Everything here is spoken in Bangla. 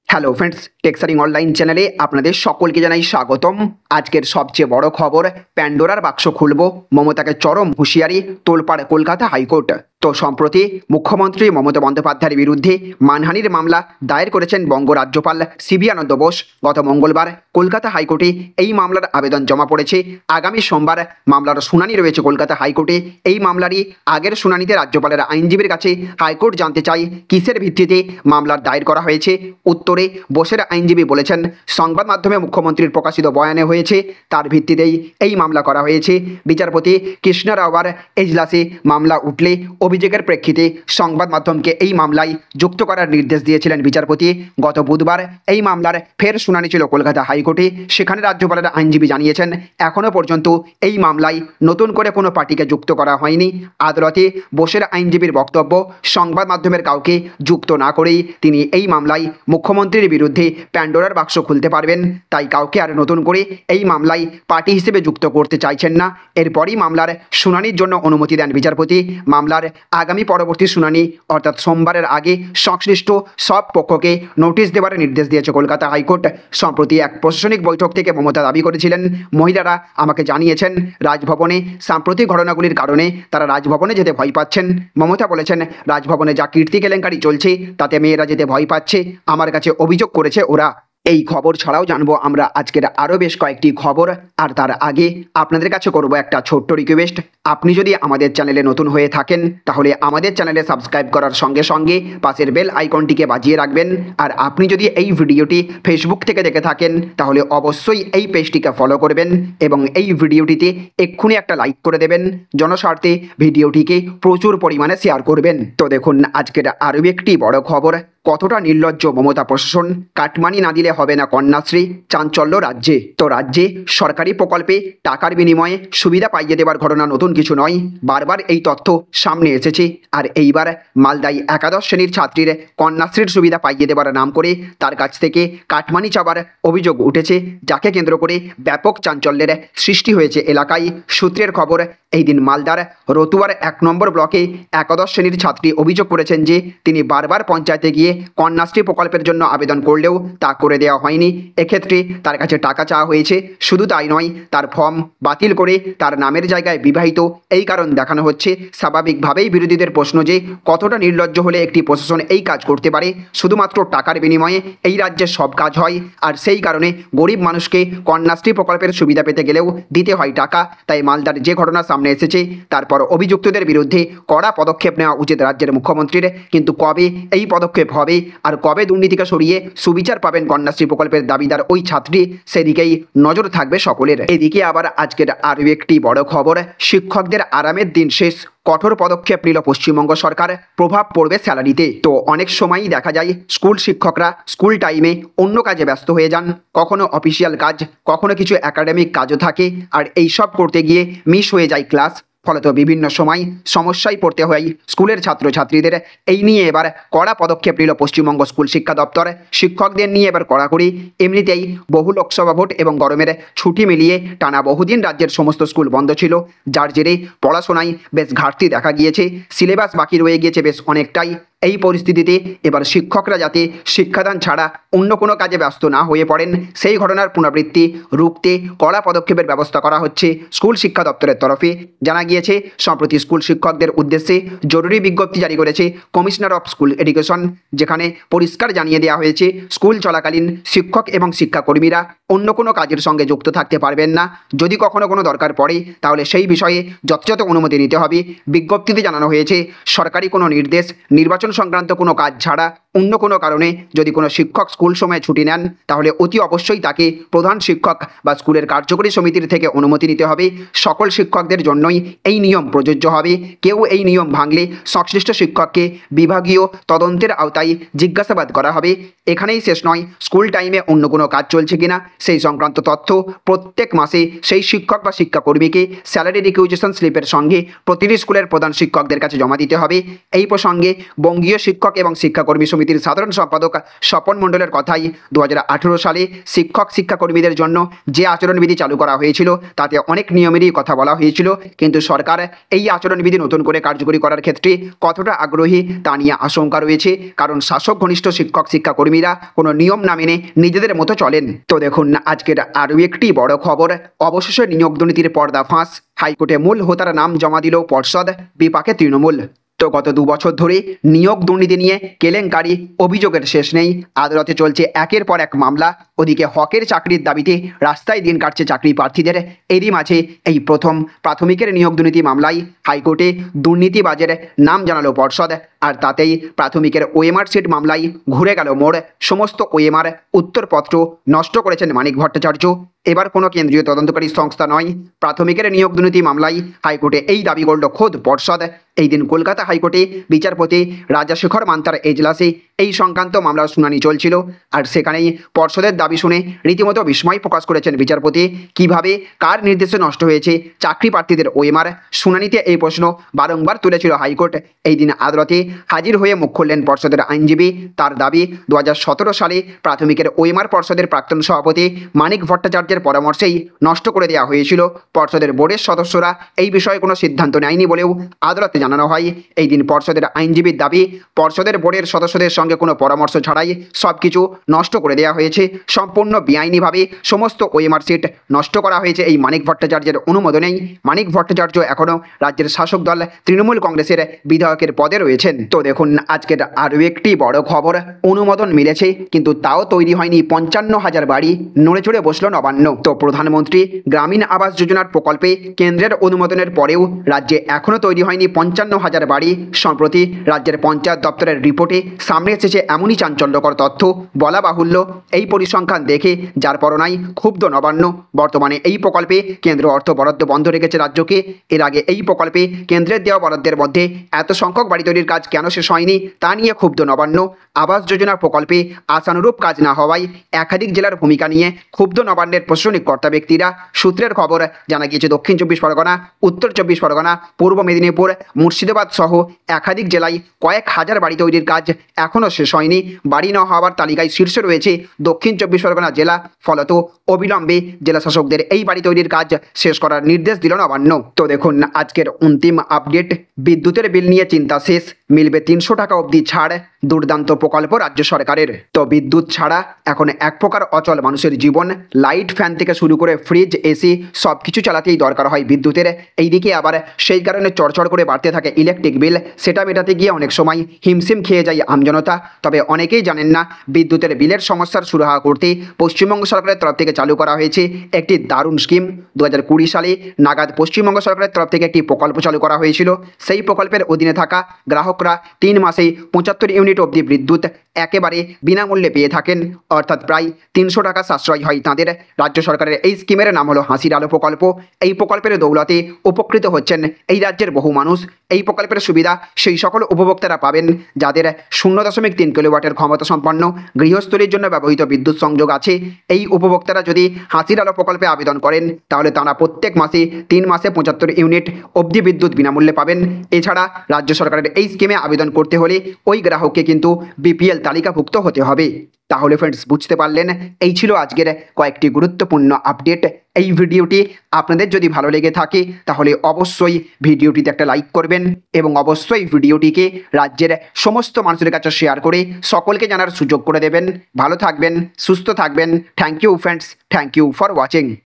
হ্যালো ফ্রেন্ডস, টেক্সারিং অনলাইন চ্যানেলে আপনাদের সকলকে জানাই স্বাগতম। আজকের সবচেয়ে বড় খবর, প্যান্ডোরার বাক্স খুলব, মমতাকে চরম হুঁশিয়ারি, তোলপাড় কলকাতা হাইকোর্ট। তো সম্প্রতি মুখ্যমন্ত্রী মমতা বন্দ্যোপাধ্যায়ের বিরুদ্ধে মানহানির মামলা দায়ের করেছেন বঙ্গ রাজ্যপাল সিবি আনন্দ বোস। গত মঙ্গলবার কলকাতা হাইকোর্টে এই মামলার আবেদন জমা পড়েছে। আগামী সোমবার মামলার শুনানি রয়েছে কলকাতা হাইকোর্টে। এই মামলারই আগের শুনানিতে রাজ্যপালের আইনজীবীর কাছে হাইকোর্ট জানতে চায় কিসের ভিত্তিতে মামলার দায়ের করা হয়েছে। উত্তরে বোসের আইনজীবী বলেছেন, সংবাদ মাধ্যমে মুখ্যমন্ত্রীর প্রকাশিত বয়ানে হয়েছে, তার ভিত্তিতেই এই মামলা করা হয়েছে। বিচারপতি কৃষ্ণা রাওয়ার এজলাসে মামলা উঠলে অভিযোগের প্রেক্ষিতে সংবাদ মাধ্যমকে এই মামলায় যুক্ত করার নির্দেশ দিয়েছিলেন বিচারপতি। গত বুধবার এই মামলার ফের শুনানি ছিল কলকাতা হাইকোর্টে। সেখানে রাজ্যপালের আইনজীবী জানিয়েছেন, এখনও পর্যন্ত এই মামলায় নতুন করে কোনো পার্টিকে যুক্ত করা হয়নি। আদালতে বোসের আইনজীবীর বক্তব্য, সংবাদ মাধ্যমের কাউকে যুক্ত না করেই তিনি এই মামলায় মুখ্যমন্ত্রীর বিরুদ্ধে প্যান্ডোরার বাক্স খুলতে পারবেন। তাই কাউকে আর নতুন করে এই মামলায় পার্টি হিসেবে যুক্ত করতে চাইছেন না। এরপরই মামলার শুনানির জন্য অনুমতি দেন বিচারপতি। মামলার আগামী পরবর্তী শুনানি অর্থাৎ সোমবারের আগে সংশ্লিষ্ট সব পক্ষকে নোটিশ দেওয়ার নির্দেশ দিয়েছে কলকাতা হাইকোর্ট। সম্প্রতি এক প্রশাসনিক বৈঠক থেকে মমতা দাবি করেছিলেন, মহিলারা আমাকে জানিয়েছেন রাজভবনে সাম্প্রতিক ঘটনাগুলির কারণে তারা রাজভবনে যেতে ভয় পাচ্ছেন। মমতা বলেছেন, রাজভবনে যা কীর্তি কেলেঙ্কারি চলছে তাতে মেয়েরা যেতে ভয় পাচ্ছে, আমার কাছে অভিযোগ করেছে ওরা। এই খবর ছাড়াও জানবো আমরা আজকের আরও বেশ কয়েকটি খবর। আর তার আগে আপনাদের কাছে করব একটা ছোট্ট রিকোয়েস্ট, আপনি যদি আমাদের চ্যানেলে নতুন হয়ে থাকেন তাহলে আমাদের চ্যানেলে সাবস্ক্রাইব করার সঙ্গে সঙ্গে পাশের বেল আইকনটিকে বাজিয়ে রাখবেন। আর আপনি যদি এই ভিডিওটি ফেসবুক থেকে দেখে থাকেন তাহলে অবশ্যই এই পেজটিকে ফলো করবেন এবং এই ভিডিওটিতে এক্ষুনি একটা লাইক করে দেবেন। জনস্বার্থে ভিডিওটিকে প্রচুর পরিমাণে শেয়ার করবেন। তো দেখুন আজকের আরও একটি বড় খবর, কতটা নির্লজ্জ মমতা প্রশাসন, কাটমানি না দিলে হবে না কন্যাশ্রী, চাঞ্চল্য রাজ্যে। তো রাজ্যে সরকারি প্রকল্পে টাকার বিনিময়ে সুবিধা পাইয়ে দেওয়ার ঘটনা নতুন কিছু নয়, বারবার এই তথ্য সামনে এসেছে। আর এইবার মালদায় একাদশ শ্রেণীর ছাত্রীর কন্যাশ্রীর সুবিধা পাইয়ে দেওয়ার নাম করে তার কাছ থেকে কাটমানি চাওয়ার অভিযোগ উঠেছে, যাকে কেন্দ্র করে ব্যাপক চাঞ্চল্যের সৃষ্টি হয়েছে এলাকায়। সূত্রের খবর, এই দিন মালদার রতুয়ার 1 নম্বর ব্লকে একাদশ শ্রেণীর ছাত্রী অভিযোগ করেছেন যে তিনি বারবার পঞ্চায়েতে গিয়ে কন্যাশ্রী প্রকল্পের জন্য আবেদন করলেও তা করে দেওয়া হয়নি। এক্ষেত্রে তার কাছে টাকা চাওয়া হয়েছে। শুধু তাই নয়, তার ফর্ম বাতিল করে তার নামের জায়গায় বিবাহিত এই কারণ দেখানো হচ্ছে। স্বাভাবিকভাবেই বিরোধীদের প্রশ্ন যে কতটা নির্লজ্জ হলে একটি প্রশাসন এই কাজ করতে পারে। শুধুমাত্র টাকার বিনিময়ে এই রাজ্যে সব কাজ হয়, আর সেই কারণে গরিব মানুষকে কন্যাশ্রী প্রকল্পের সুবিধা পেতে গেলেও দিতে হয় টাকা। তাই মালদার যে ঘটনা সামনে এসেছে তারপর অভিযুক্তদের বিরুদ্ধে কড়া পদক্ষেপ নেওয়া উচিত রাজ্যের মুখ্যমন্ত্রীর। কিন্তু কবে এই পদক্ষেপ হবে আর কবে দুর্নীতিকে সরিয়ে সুবিচার পাবেন কন্যাশ্রী প্রকল্পের দাবিদার ওই ছাত্রী, সেদিকেই নজর থাকবে সকলের। এদিকে আবার আজকের আরও একটি বড় খবর, শিক্ষকদের আরামের দিন শেষ, কঠোর পদক্ষেপ নিল পশ্চিমবঙ্গ সরকার, প্রভাব পড়বে স্যালারিতে। তো অনেক সময়ই দেখা যায় স্কুল শিক্ষকরা স্কুল টাইমে অন্য কাজে ব্যস্ত হয়ে যান, কখনো অফিসিয়াল কাজ, কখনো কিছু একাডেমিক কাজও থাকে, আর এই সব করতে গিয়ে মিস হয়ে যায় ক্লাস। ফলত বিভিন্ন সময় সমস্যায় পড়তে হয় স্কুলের ছাত্রছাত্রীদের। এই নিয়ে এবার কড়া পদক্ষেপ নিল পশ্চিমবঙ্গ স্কুল শিক্ষা দপ্তর। শিক্ষকদের নিয়ে এবার কড়াকড়ি। এমনিতেই বহু লোকসভা ভোট এবং গরমের ছুটি মিলিয়ে টানা বহুদিন রাজ্যের সমস্ত স্কুল বন্ধ ছিল, যার জেরে পড়াশোনায় বেশ ঘাটতি দেখা গিয়েছে। সিলেবাস বাকি রয়ে গিয়েছে বেশ অনেকটাই। এই পরিস্থিতিতে এবার শিক্ষকরা যাতে শিক্ষাদান ছাড়া অন্য কোনো কাজে ব্যস্ত না হয়ে পড়েন, সেই ঘটনার পুনরাবৃত্তি রুখতে কড়া পদক্ষেপের ব্যবস্থা করা হচ্ছে স্কুল শিক্ষা দপ্তরের তরফে। জানা গিয়েছে, সম্প্রতি স্কুল শিক্ষকদের উদ্দেশ্যে জরুরি বিজ্ঞপ্তি জারি করেছে কমিশনার অফ স্কুল এডুকেশন, যেখানে পরিষ্কার জানিয়ে দেওয়া হয়েছে স্কুল চলাকালীন শিক্ষক এবং শিক্ষাকর্মীরা অন্য কোনো কাজের সঙ্গে যুক্ত থাকতে পারবেন না। যদি কখনো কোনো দরকার পড়ে তাহলে সেই বিষয়ে যথাযথ অনুমতি নিতে হবে। বিজ্ঞপ্তিতে জানানো হয়েছে, সরকারি কোনো নির্দেশ, নির্বাচন সংক্রান্ত কোনো কাজ ছাড়া অন্য কোনো কারণে যদি কোনো শিক্ষক স্কুল সময়ে ছুটি নেন তাহলে অতি অবশ্যই তাকে প্রধান শিক্ষক বা স্কুলের কার্যকরী সমিতির থেকে অনুমতি নিতে হবে। সকল শিক্ষকদের জন্যই এই নিয়ম প্রযোজ্য হবে। কেউ এই নিয়ম ভাঙলে সংশ্লিষ্ট শিক্ষককে বিভাগীয় তদন্তের আওতায় জিজ্ঞাসাবাদ করা হবে। এখানেই শেষ নয়, স্কুল টাইমে অন্য কোনো কাজ চলছে কিনা সেই সংক্রান্ত তথ্য প্রত্যেক মাসে সেই শিক্ষক বা শিক্ষাকর্মীকে স্যালারি রিকুইজিশন স্লিপের সঙ্গে প্রতিটি স্কুলের প্রধান শিক্ষকদের কাছে জমা দিতে হবে। এই প্রসঙ্গে বঙ্গ বঙ্গীয় শিক্ষক এবং শিক্ষাকর্মী সমিতির সাধারণ সম্পাদক স্বপন মণ্ডলের কথাই 2018 সালে শিক্ষক শিক্ষাকর্মীদের জন্য যে আচরণবিধি চালু করা হয়েছিল তাতে অনেক নিয়মেরই কথা বলা হয়েছিল, কিন্তু সরকার এই আচরণবিধি নতুন করে কার্যকরী করার ক্ষেত্রে কতটা আগ্রহী তা নিয়ে আশঙ্কা রয়েছে, কারণ শাসক ঘনিষ্ঠ শিক্ষক শিক্ষাকর্মীরা কোনো নিয়ম না মেনে নিজেদের মতো চলেন। তো দেখুন আজকের আরও একটি বড় খবর, অবশেষে নিয়োগ দুর্নীতির পর্দা ফাঁস, হাইকোর্টে মূল হোতার নাম জমা দিল পর্ষদ, বিপাকে তৃণমূল। তো গত 2 বছর ধরে নিয়োগ দুর্নীতি নিয়ে কেলেঙ্কারি অভিযোগের শেষ নেই। আদালতে চলছে একের পর এক মামলা, ওদিকে হকের চাকরির দাবিতে রাস্তায় দিন কাটছে চাকরি প্রার্থীদের। এরই মাঝে এই প্রথম প্রাথমিকের নিয়োগ দুর্নীতি মামলায় হাইকোর্টে দুর্নীতিবাজের নাম জানালো পর্ষদ, আর তাতেই প্রাথমিকের ওএমআর সিট মামলায় ঘুরে গেল মোড়। সমস্ত ওএমআর উত্তরপত্র নষ্ট করেছেন মানিক ভট্টাচার্য। এবার কোনো কেন্দ্রীয় তদন্তকারী সংস্থা নয়, প্রাথমিকের নিয়োগ দুর্নীতি মামলায় হাইকোর্টে এই দাবি করল খোদ পর্ষদ। এই দিন কলকাতা হাইকোর্টে বিচারপতি রাজাশেখর মান্তার এজলাসে এই সংক্রান্ত মামলার শুনানি চলছিল, আর সেখানেই পর্ষদের দাবি শুনে রীতিমতো বিস্ময় প্রকাশ করেছেন বিচারপতি। কিভাবে কার নির্দেশে নষ্ট হয়েছে চাকরি প্রার্থীদের ওএমআর? শুনানিতে এই প্রশ্ন বারংবার তুলেছিল হাইকোর্ট। এই দিন আদালতে হাজির হয়ে মুখ খুললেন পর্ষদের আইনজীবী। তার দাবি 2017 সালে প্রাথমিকের ওএমআর পর্ষদের প্রাক্তন সভাপতি মানিক ভট্টাচার্যের পরামর্শেই নষ্ট করে দেওয়া হয়েছিল। পর্ষদের বোর্ডের সদস্যরা এই বিষয়ে কোনো সিদ্ধান্ত নেয়নি বলেও আদালতে জানানো হয়। এই দিন পর্ষদের আইনজীবীর দাবি, পর্ষদের বোর্ডের সদস্যদের সঙ্গে কোনো পরামর্শ ছাড়াই সবকিছু নষ্ট করে দেওয়া হয়েছে। সম্পূর্ণ বেআইনিভাবে সমস্ত ওএমআর সিট নষ্ট করা হয়েছে এই মানিক ভট্টাচার্যের অনুমোদনেই। মানিক ভট্টাচার্য এখনও রাজ্যের শাসক দল তৃণমূল কংগ্রেসের বিধায়কের পদে রয়েছেন। তো দেখুন আজকের আরও একটি বড় খবর, অনুমোদন মিলেছে কিন্তু তাও তৈরি হয়নি 55,000 বাড়ি, নড়ে চড়ে বসল নবান্ন। তো প্রধানমন্ত্রী গ্রামীণ আবাস যোজনার প্রকল্পে কেন্দ্রের অনুমোদনের পরেও রাজ্যে এখনও তৈরি হয়নি 55,000 বাড়ি। সম্প্রতি রাজ্যের পঞ্চায়েত দপ্তরের রিপোর্টে সামনে এসেছে এমনই চাঞ্চল্যকর তথ্য। বলা বাহুল্য, এই পরিসংখ্যান দেখে যার পরনাই ক্ষুব্ধ নবান্ন। বর্তমানে এই প্রকল্পে কেন্দ্র অর্থ বরাদ্দ বন্ধ রেখেছে রাজ্যকে। এর আগে এই প্রকল্পে কেন্দ্রের দেওয়া বরাদ্দের মধ্যে এত সংখ্যক বাড়ি তৈরির কাজ কেন শেষ হয়নি তা নিয়ে ক্ষুব্ধ নবান্ন। আবাস যোজনার প্রকল্পে আশানুরূপ কাজ না হওয়ায় একাধিক জেলার ভূমিকা নিয়ে ক্ষুব্ধ নবান্নের প্রশাসনিক কর্তা ব্যক্তিরা। সূত্রের খবর, জানা গিয়েছে দক্ষিণ 24 পরগনা, উত্তর 24 পরগনা, পূর্ব মেদিনীপুর, মুর্শিদাবাদ সহ একাধিক জেলায় কয়েক হাজার বাড়ি তৈরির কাজ এখনও শেষ হয়নি। বাড়ি না হওয়ার তালিকায় শীর্ষে রয়েছে দক্ষিণ 24 পরগনা জেলা। ফলত অবিলম্বে জেলা শাসকদের এই বাড়ি তৈরির কাজ শেষ করার নির্দেশ দিল নবান্ন। তো দেখুন আজকের অন্তিম আপডেট, বিদ্যুতের বিল নিয়ে চিন্তা শেষ, মিলবে 300 টাকা অবধি ছাড়, দুর্দান্ত প্রকল্প রাজ্য সরকারের। তো বিদ্যুৎ ছাড়া এখন এক প্রকার অচল মানুষের জীবন। লাইট, ফ্যান থেকে শুরু করে ফ্রিজ, এসি সব কিছু চালাতেই দরকার হয় বিদ্যুতের। এইদিকে আবার সেই কারণে চড়চড় করে বাড়তে থাকে ইলেকট্রিক বিল। সেটা মেটাতে গিয়ে অনেক সময় হিমশিম খেয়ে যায় আমজনতা। তবে অনেকেই জানেন না, বিদ্যুতের বিলের সমস্যার সুরাহা করতে পশ্চিমবঙ্গ সরকারের তরফ থেকে চালু করা হয়েছে একটি দারুণ স্কিম। 2020 সালে নাগাদ পশ্চিমবঙ্গ সরকারের তরফ থেকে একটি প্রকল্প চালু করা হয়েছিল। সেই প্রকল্পের অধীনে থাকা গ্রাহকরা 3 মাসেই 75 ইউনিট অবধি বিদ্যুৎ একেবারে বিনামূল্যে পেয়ে থাকেন, অর্থাৎ প্রায় 300 টাকা সাশ্রয় হয় তাঁদের। রাজ্য সরকারের এই স্কিমের নাম হলো হাসির আলো প্রকল্প। এই প্রকল্পের দৌলতে উপকৃত হচ্ছেন এই রাজ্যের বহু মানুষ। এই প্রকল্পের সুবিধা সেই সকল উপভোক্তারা পাবেন যাদের 0.3 কিলোওয়াটের ক্ষমতা সম্পন্ন গৃহস্থলীর জন্য ব্যবহৃত বিদ্যুৎ সংযোগ আছে। এই উপভোক্তারা যদি হাসির আলো প্রকল্পে আবেদন করেন তাহলে তারা প্রত্যেক মাসে 3 মাসে 75 ইউনিট অবধি বিদ্যুৎ বিনামূল্যে পাবেন। এছাড়া রাজ্য সরকারের এই স্কিমে আবেদন করতে হলে ওই গ্রাহককে কিন্তু বিপিএল তালিকাভুক্ত হতে হবে। তাহলে ফ্রেন্ডস বুঝতে পারলেন, এই ছিল আজকের কয়েকটি গুরুত্বপূর্ণ আপডেট। এই ভিডিওটি আপনাদের যদি ভালো লেগে থাকে তাহলে অবশ্যই ভিডিওটিতে একটা লাইক করবেন এবং অবশ্যই ভিডিওটিকে রাজ্যের সমস্ত মানুষের কাছে শেয়ার করে সকলকে জানার সুযোগ করে দেবেন। ভালো থাকবেন, সুস্থ থাকবেন। Thank you friends, thank you for watching.